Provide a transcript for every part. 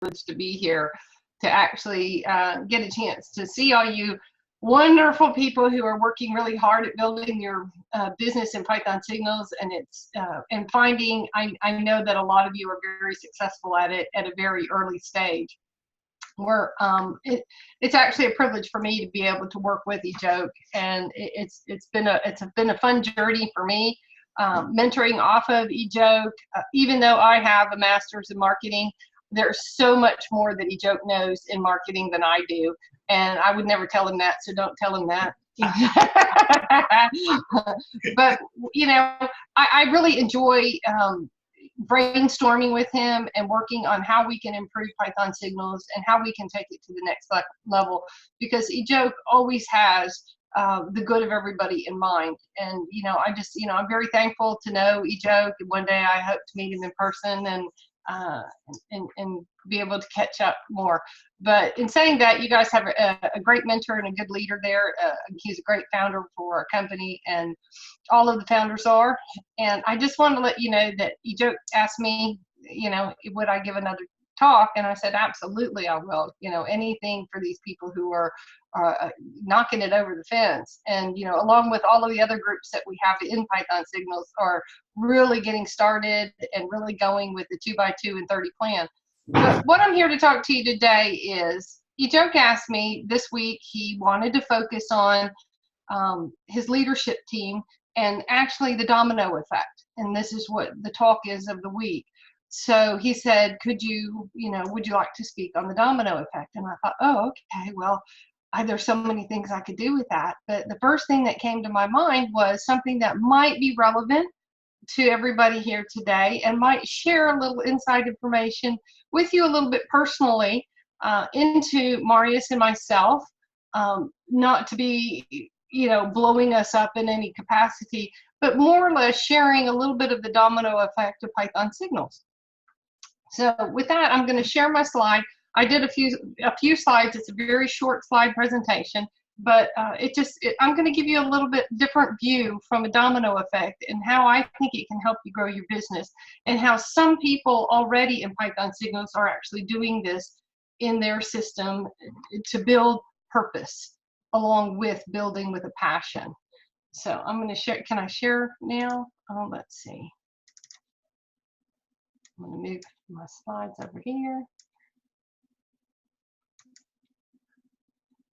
to be here to actually get a chance to see all you wonderful people who are working really hard at building your business in PythonSignals, and and finding. I know that a lot of you are very successful at it at a very early stage. It's actually a privilege for me to be able to work with eJoke, and it's been a fun journey for me. Mentoring off of eJoke, even though I have a master's in marketing, there's so much more that eJoke knows in marketing than I do, and I would never tell him that, so don't tell him that. But you know, I really enjoy brainstorming with him and working on how we can improve PythonSignals and how we can take it to the next level, because eJoke always has the good of everybody in mind. And you know, I'm very thankful to know eJoke, and one day I hope to meet him in person and be able to catch up more. But in saying that, you guys have a great mentor and a good leader there. He's a great founder for our company, and all of the founders are. And I just want to let you know that eJoke asked me, you know, would I give another talk? And I said, absolutely, I will. You know, anything for these people who are knocking it over the fence. And, you know, along with all of the other groups that we have in PythonSignals are really getting started and really going with the 2x2 and 30 plan. But what I'm here to talk to you today is, eJoke asked me this week, he wanted to focus on his leadership team and actually the domino effect. And this is what the talk is of the week. So he said, would you like to speak on the domino effect? And I thought, oh, okay, well, there's so many things I could do with that. But the first thing that came to my mind was something that might be relevant to everybody here today and might share a little inside information with you a little bit personally into Marius and myself, not to be, you know, blowing us up in any capacity, but more or less sharing a little bit of the domino effect of PythonSignals. So with that, I'm going to share my slide. I did a few slides. It's a very short slide presentation, but I'm going to give you a little bit different view from a domino effect and how I think it can help you grow your business, and how some people already in PythonSignals are actually doing this in their system to build purpose along with building with a passion. So I'm going to share. Can I share now? Oh, let's see. I'm going to move my slides over here.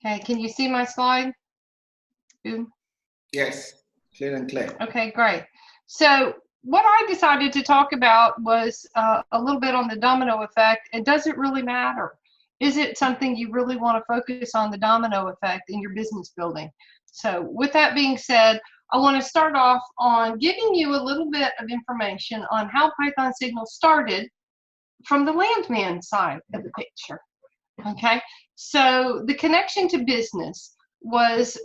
Okay, can you see my slide? Boom. Yes, clear and clear. Okay, great. So what I decided to talk about was a little bit on the domino effect. And does it really matter? Is it something you really want to focus on, the domino effect in your business building? So with that being said, I want to start off on giving you a little bit of information on how PythonSignals started from the Landman side of the picture. Okay, so the connection to business was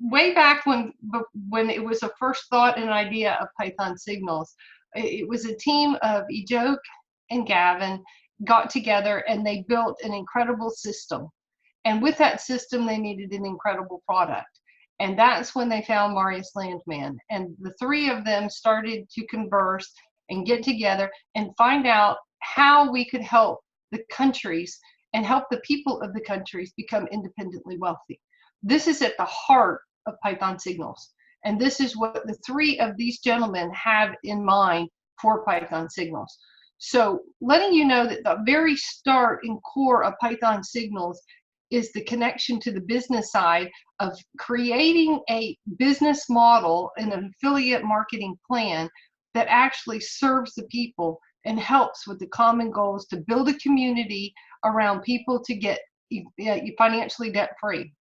way back when it was a first thought and idea of PythonSignals. It was a team of eJoke and Gavin got together and they built an incredible system. And with that system, they needed an incredible product. And that's when they found Wendy Landman. And the three of them started to converse and get together and find out how we could help the countries and help the people of the countries become independently wealthy. This is at the heart of PythonSignals. And this is what the three of these gentlemen have in mind for PythonSignals. So letting you know that the very start and core of PythonSignals is the connection to the business side of creating a business model and an affiliate marketing plan that actually serves the people and helps with the common goals to build a community around people to get financially debt-free.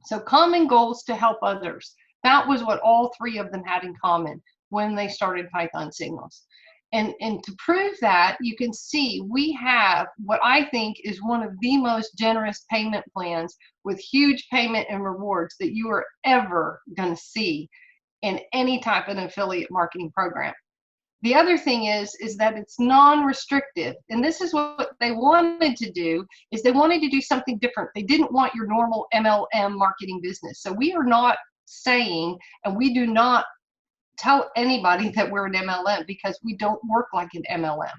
So common goals to help others. That was what all three of them had in common when they started PythonSignals. And to prove that, you can see we have what I think is one of the most generous payment plans with huge payment and rewards that you are ever going to see in any type of affiliate marketing program. The other thing is that it's non-restrictive, and this is what they wanted to do, is they wanted to do something different. They didn't want your normal MLM marketing business. So we are not saying, and we do not tell anybody that we're an MLM, because we don't work like an MLM.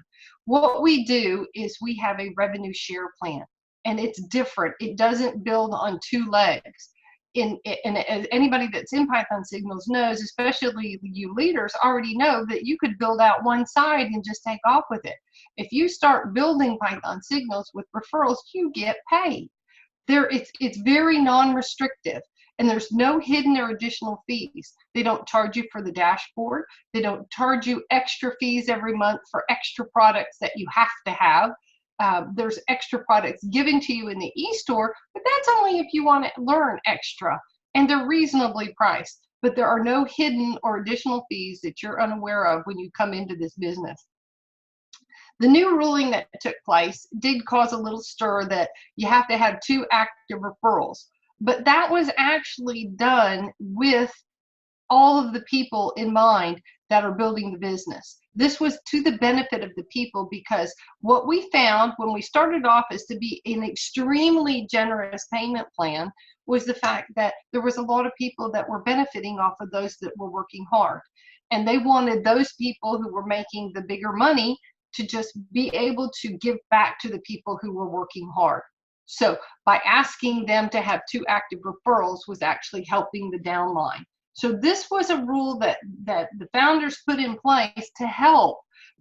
What we do is we have a revenue share plan, and it's different. It doesn't build on two legs. And as anybody that's in PythonSignals knows, especially you leaders already know that you could build out one side and just take off with it. If you start building PythonSignals with referrals, you get paid. It's very non-restrictive, and there's no hidden or additional fees. They don't charge you for the dashboard. They don't charge you extra fees every month for extra products that you have to have. There's extra products given to you in the e-store, but that's only if you want to learn extra, and they're reasonably priced. But there are no hidden or additional fees that you're unaware of when you come into this business. The new ruling that took place did cause a little stir that you have to have 2 active referrals, but that was actually done with all of the people in mind that are building the business. This was to the benefit of the people, because what we found when we started off as to be an extremely generous payment plan was the fact that there was a lot of people that were benefiting off of those that were working hard. And they wanted those people who were making the bigger money to just be able to give back to the people who were working hard. So by asking them to have 2 active referrals was actually helping the downline. So this was a rule that the founders put in place to help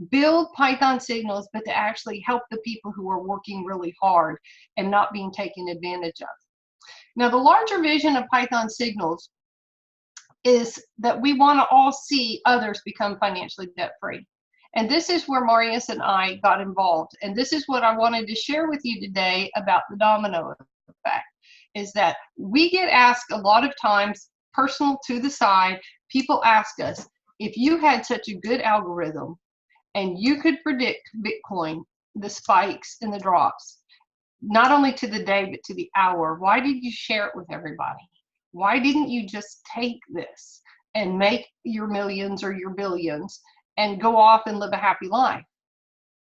build PythonSignals, but to actually help the people who are working really hard and not being taken advantage of. Now, the larger vision of PythonSignals is that we want to all see others become financially debt-free. And this is where Marius and I got involved. And this is what I wanted to share with you today about the domino effect, is that we get asked a lot of times, personal to the side, people ask us, if you had such a good algorithm and you could predict Bitcoin, the spikes and the drops, not only to the day, but to the hour, why did you share it with everybody? Why didn't you just take this and make your millions or your billions and go off and live a happy life?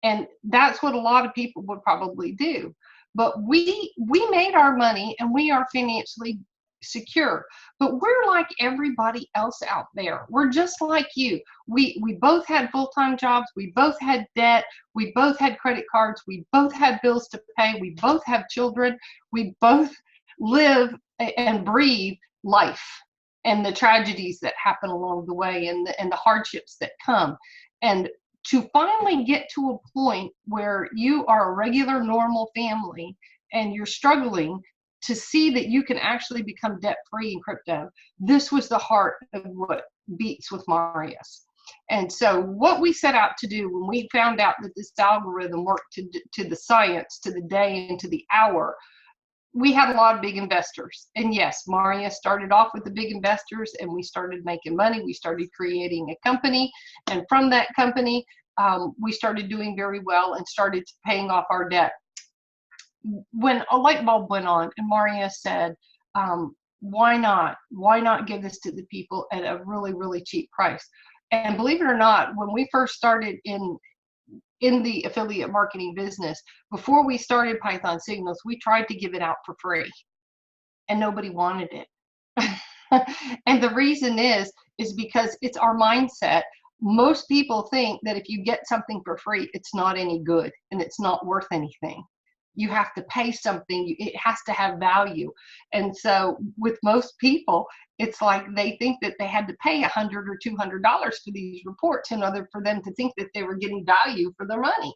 And that's what a lot of people would probably do. But we made our money and we are financially secure. But we're like everybody else out there. We're just like you. We both had full-time jobs. We both had debt. We both had credit cards. We both had bills to pay. We both have children. We both live and breathe life and the tragedies that happen along the way, and the hardships that come. And to finally get to a point where you are a regular, normal family and you're struggling to see that you can actually become debt-free in crypto, this was the heart of what beats with Marius. And so what we set out to do when we found out that this algorithm worked to the science, to the day, and to the hour, we had a lot of big investors. And yes, Marius started off with the big investors, and we started making money. We started creating a company. And from that company, we started doing very well and started paying off our debt. When a light bulb went on and Marius said, why not give this to the people at a really, really cheap price? And believe it or not, when we first started in the affiliate marketing business, before we started PythonSignals, we tried to give it out for free and nobody wanted it. And the reason is because it's our mindset. Most people think that if you get something for free, it's not any good and it's not worth anything. You have to pay something. It has to have value. And so with most people, it's like they think that they had to pay $100 or $200 for these reports in order for them to think that they were getting value for their money.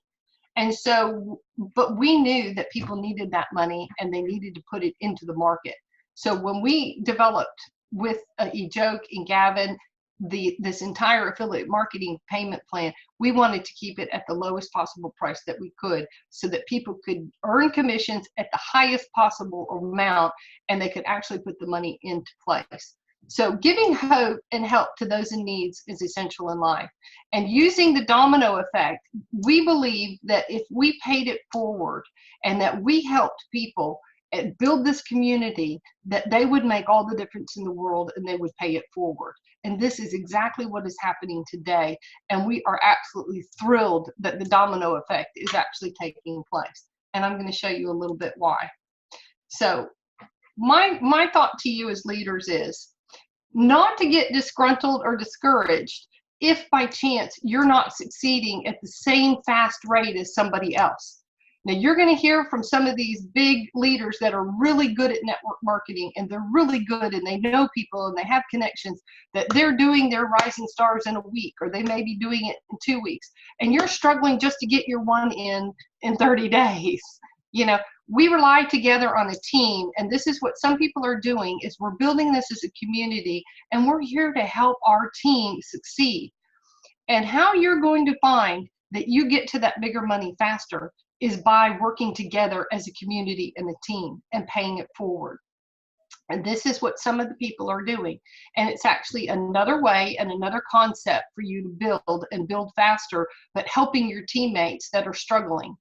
And so, but we knew that people needed that money and they needed to put it into the market. So when we developed with Ejoke and Gavin this entire affiliate marketing payment plan, we wanted to keep it at the lowest possible price that we could, so that people could earn commissions at the highest possible amount and they could actually put the money into place. So giving hope and help to those in need is essential in life. And using the domino effect, we believe that if we paid it forward and that we helped people and build this community, that they would make all the difference in the world and they would pay it forward. And this is exactly what is happening today. And we are absolutely thrilled that the domino effect is actually taking place. And I'm going to show you a little bit why. So my thought to you as leaders is not to get disgruntled or discouraged if by chance you're not succeeding at the same fast rate as somebody else. Now, you're going to hear from some of these big leaders that are really good at network marketing, and they're really good and they know people and they have connections, that they're doing their rising stars in a week, or they may be doing it in 2 weeks, and you're struggling just to get your one in 30 days. You know, we rely together on a team, and this is what some people are doing, is we're building this as a community, and we're here to help our team succeed. And how you're going to find that you get to that bigger money faster is by working together as a community and a team and paying it forward. And this is what some of the people are doing. And it's actually another way and another concept for you to build and build faster, but helping your teammates that are struggling.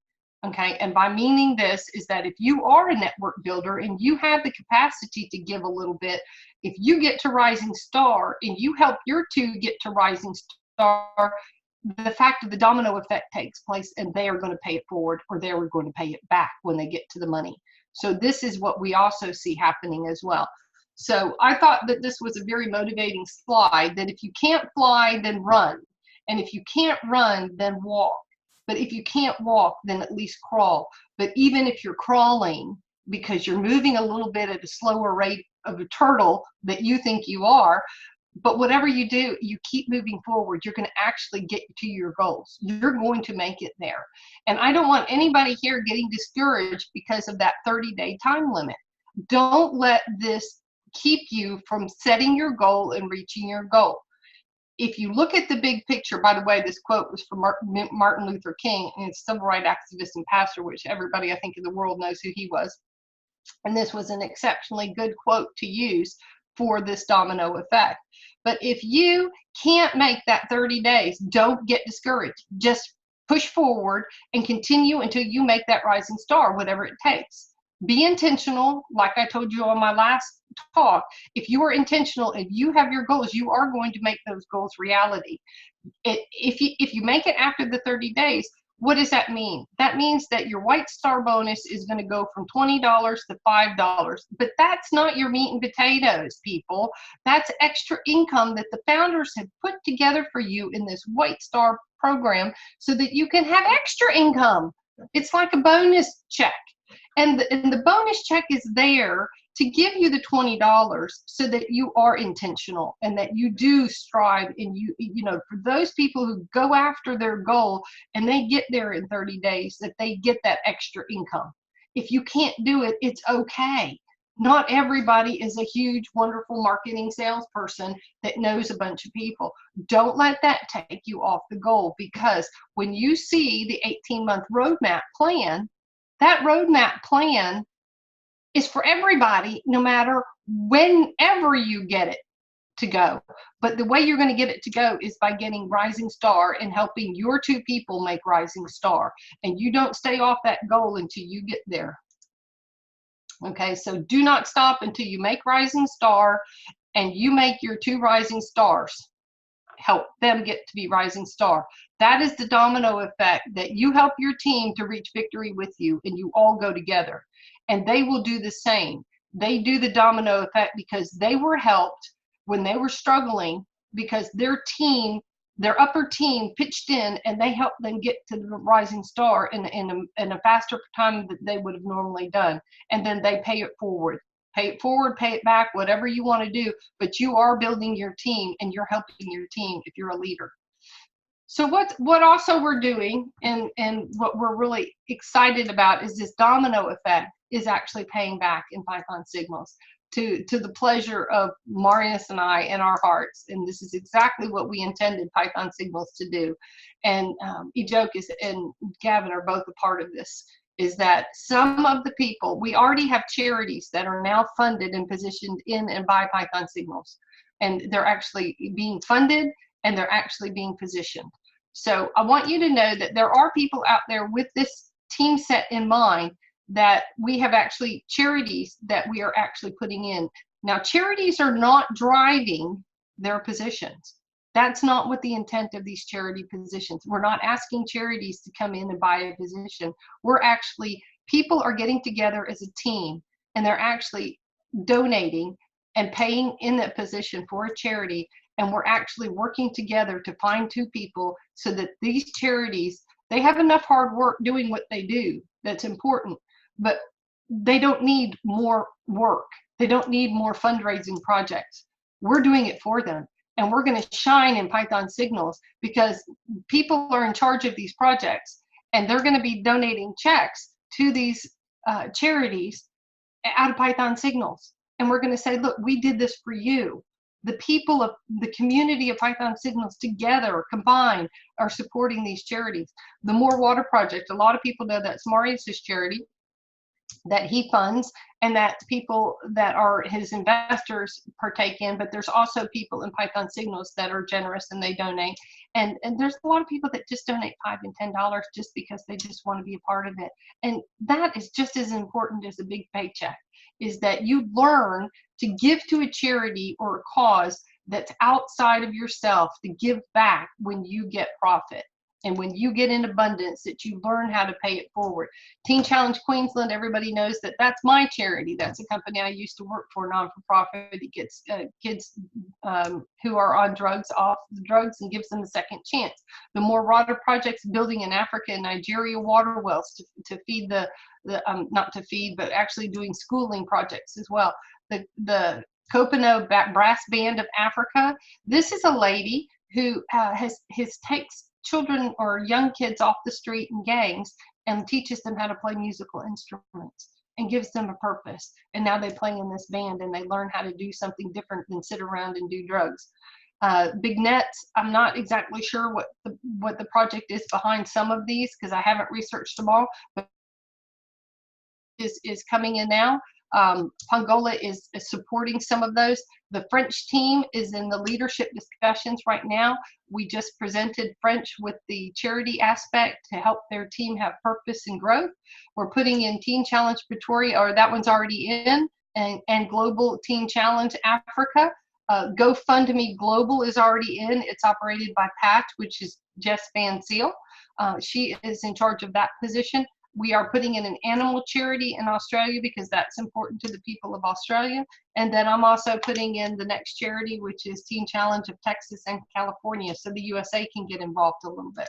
Okay, and by meaning this is that if you are a network builder and you have the capacity to give a little bit, if you get to Rising Star and you help your two get to Rising Star, the fact of the domino effect takes place, and they are going to pay it forward, or they are going to pay it back when they get to the money. So this is what we also see happening as well. So I thought that this was a very motivating slide, that if you can't fly, then run. And if you can't run, then walk. But if you can't walk, then at least crawl. But even if you're crawling, because you're moving a little bit at a slower rate of a turtle that you think you are, but whatever you do, you keep moving forward. You're going to actually get to your goals. You're going to make it there. And I don't want anybody here getting discouraged because of that 30-day time limit. Don't let this keep you from setting your goal and reaching your goal. If you look at the big picture, by the way, this quote was from Martin Luther King, and it's civil rights activist and pastor, which everybody I think in the world knows who he was. And this was an exceptionally good quote to use for this domino effect. But if you can't make that 30 days, don't get discouraged. Just push forward and continue until you make that rising star, whatever it takes. Be intentional. Like I told you on my last talk, if you are intentional and you have your goals, you are going to make those goals reality. If you make it after the 30 days, what does that mean? That means that your white star bonus is going to go from $20 to $5. But that's not your meat and potatoes, people. That's extra income that the founders have put together for you in this white star program so that you can have extra income. It's like a bonus check. And the bonus check is there to give you the $20 so that you are intentional and that you do strive, and you know, for those people who go after their goal and they get there in 30 days, that they get that extra income. If you can't do it, it's okay. Not everybody is a huge, wonderful marketing salesperson that knows a bunch of people. Don't let that take you off the goal, because when you see the 18-month roadmap plan, that roadmap plan is for everybody, no matter whenever you get it to go. But the way you're going to get it to go is by getting Rising Star and helping your two people make Rising Star. And you don't stay off that goal until you get there. Okay, so do not stop until you make Rising Star and you make your two Rising Stars. Help them get to be Rising Star. That is the domino effect, that you help your team to reach victory with you, and you all go together. And they will do the same. They do the domino effect because they were helped when they were struggling, because their team, their upper team pitched in and they helped them get to the Rising Star in a faster time than they would have normally done. And then they pay it forward. Pay it forward, pay it back, whatever you want to do, but you are building your team and you're helping your team if you're a leader. So what also we're doing, and what we're really excited about, is this domino effect is actually paying back in PythonSignals to the pleasure of Marius and I in our hearts. And this is exactly what we intended PythonSignals to do. And Ejok and Gavin are both a part of this. Is that some of the people, we already have charities that are now funded and positioned in and by PythonSignals. And they're actually being funded and they're actually being positioned. So I want you to know that there are people out there with this team set in mind, that we have actually charities that we are actually putting in. Now, charities are not driving their positions. That's not what the intent of these charity positions. We're not asking charities to come in and buy a position. We're actually, people are getting together as a team and they're actually donating and paying in that position for a charity. and we're actually working together to find two people so that these charities, they have enough hard work doing what they do that's important, but they don't need more work. They don't need more fundraising projects. We're doing it for them. And we're going to shine in PythonSignals because people are in charge of these projects, and they're going to be donating checks to these charities out of PythonSignals. And we're going to say, look, we did this for you. The people of the community of PythonSignals together, combined, are supporting these charities. The More Water Project, a lot of people know that's Marius's charity that he funds, and that people that are his investors partake in, but there's also people in PythonSignals that are generous and they donate. And there's a lot of people that just donate $5 and $10 just because they just want to be a part of it. And that is just as important as a big paycheck, is that you learn to give to a charity or a cause that's outside of yourself, to give back when you get profit. And when you get in abundance, that you learn how to pay it forward. Teen Challenge Queensland, everybody knows that that's my charity. That's a company I used to work for, non-for-profit. It gets kids who are on drugs off the drugs and gives them a second chance. The More Water Project's building in Africa and Nigeria water wells to feed not to feed, but actually doing schooling projects as well. The Kopano Brass Band of Africa, this is a lady who takes children or young kids off the street in gangs and teaches them how to play musical instruments and gives them a purpose. And now they play in this band and they learn how to do something different than sit around and do drugs. Big Nets, I'm not exactly sure what the project is behind some of these because I haven't researched them all, but is coming in now. Pongola is supporting some of those. The French team is in the leadership discussions right now. We just presented French with the charity aspect to help their team have purpose and growth. We're putting in Teen Challenge Pretoria, or that one's already in, and Global Teen Challenge Africa. GoFundMe Global is already in. It's operated by Pat, which is Jess Van Seal. She is in charge of that position. We are putting in an animal charity in Australia because that's important to the people of Australia. And then I'm also putting in the next charity, which is Teen Challenge of Texas and California, so the USA can get involved a little bit.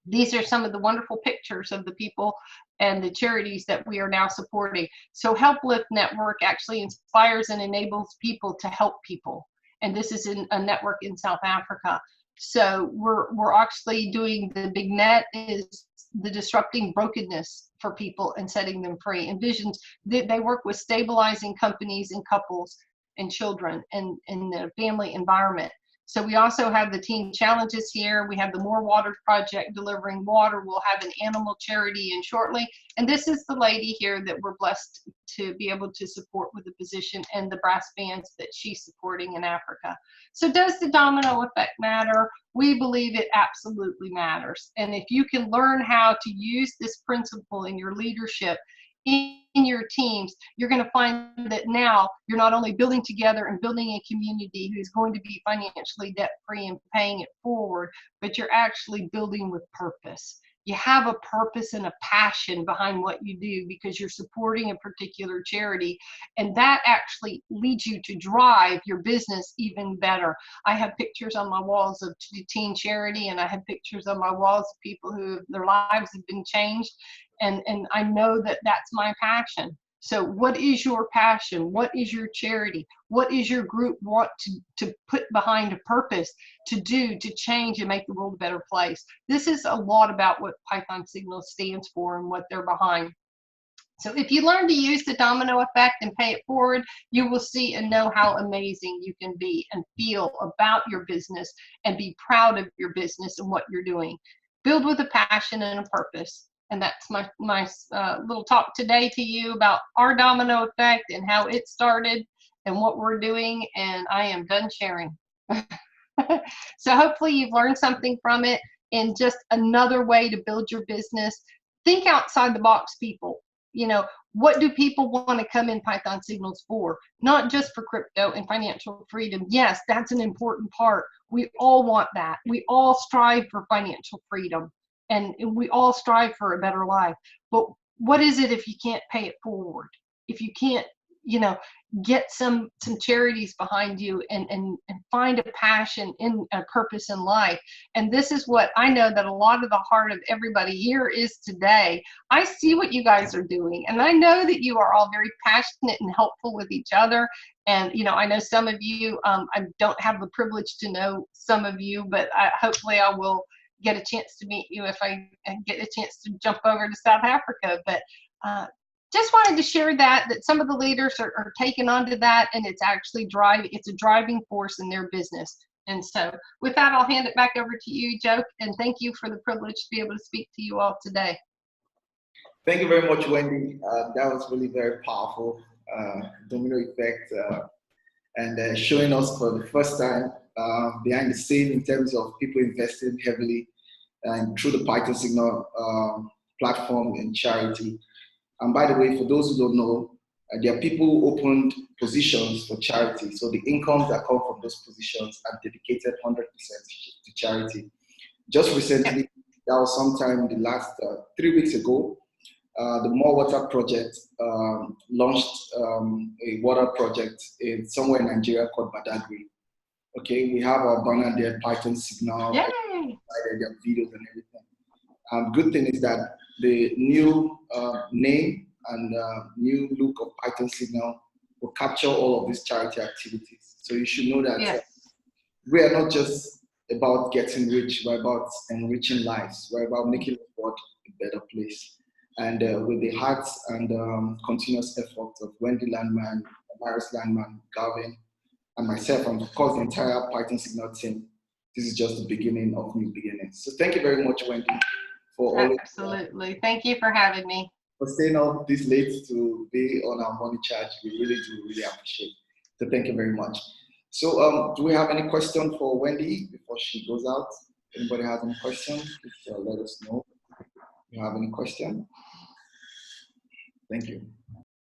These are some of the wonderful pictures of the people and the charities that we are now supporting. So Help Lift Network actually inspires and enables people to help people. And this is in a network in South Africa. So we're actually doing the Big Net is the disrupting brokenness for people and setting them free. And Visions, they work with stabilizing companies and couples and children and in the family environment. So we also have the teen challenges here. We have the More Water Project delivering water. We'll have an animal charity in shortly. And this is the lady here that we're blessed to be able to support with the position and the brass bands that she's supporting in Africa. So does the domino effect matter? We believe it absolutely matters. And if you can learn how to use this principle in your leadership, in your teams, you're going to find that now you're not only building together and building a community who's going to be financially debt-free and paying it forward, but you're actually building with purpose. You have a purpose and a passion behind what you do because you're supporting a particular charity, and that actually leads you to drive your business even better. I have pictures on my walls of teen charity, and I have pictures on my walls of people who their lives have been changed, and I know that that's my passion. So what is your passion? What is your charity? What is your group want to put behind a purpose to do, to change and make the world a better place? This is a lot about what PythonSignals stands for and what they're behind. So if you learn to use the domino effect and pay it forward, you will see and know how amazing you can be and feel about your business and be proud of your business and what you're doing. Build with a passion and a purpose. And that's my little talk today to you about our domino effect and how it started and what we're doing. And I am done sharing. So hopefully you've learned something from it and just another way to build your business. Think outside the box, people. You know, what do people want to come in PythonSignals for? Not just for crypto and financial freedom. Yes, that's an important part. We all want that. We all strive for financial freedom. And we all strive for a better life. But what is it if you can't pay it forward? If you can't you know, get some charities behind you, and find a passion in a purpose in life. And this is what I know that a lot of the heart of everybody here is today. I see what you guys are doing, and I know that you are all very passionate and helpful with each other. And you know, I know some of you, I don't have the privilege to know some of you, but hopefully I will get a chance to meet you if I get a chance to jump over to South Africa. But just wanted to share that some of the leaders are taking on to that, and it's actually it's a driving force in their business. And so with that, I'll hand it back over to you, Joe, and thank you for the privilege to be able to speak to you all today. Thank you very much, Wendy. That was really very powerful, domino effect, and showing us for the first time behind the scene in terms of people investing heavily and through the PythonSignal platform in charity. And by the way, for those who don't know, there are people who opened positions for charity. So the incomes that come from those positions are dedicated 100% to charity. Just recently, that was sometime in the last 3 weeks ago, the More Water Project launched a water project somewhere in Nigeria called Badagry. Okay, we have our banner there, PythonSignals, their videos and everything. Good thing is that the new name and new look of PythonSignal will capture all of these charity activities. So you should know that we are not just about getting rich, we're about enriching lives. We're about making the world a better place. And with the heart and continuous effort of Wendy Landman, Landman, Gavin, and myself, and of course the entire PythonSignal team, this is just the beginning of new beginnings. So thank you very much, Wendy, for always. Absolutely. Thank you for having me. For staying up this late to be on our money charge. We really appreciate it. So thank you very much. So do we have any question for Wendy before she goes out? Anybody has any questions? Please let us know if you have any question. Thank you.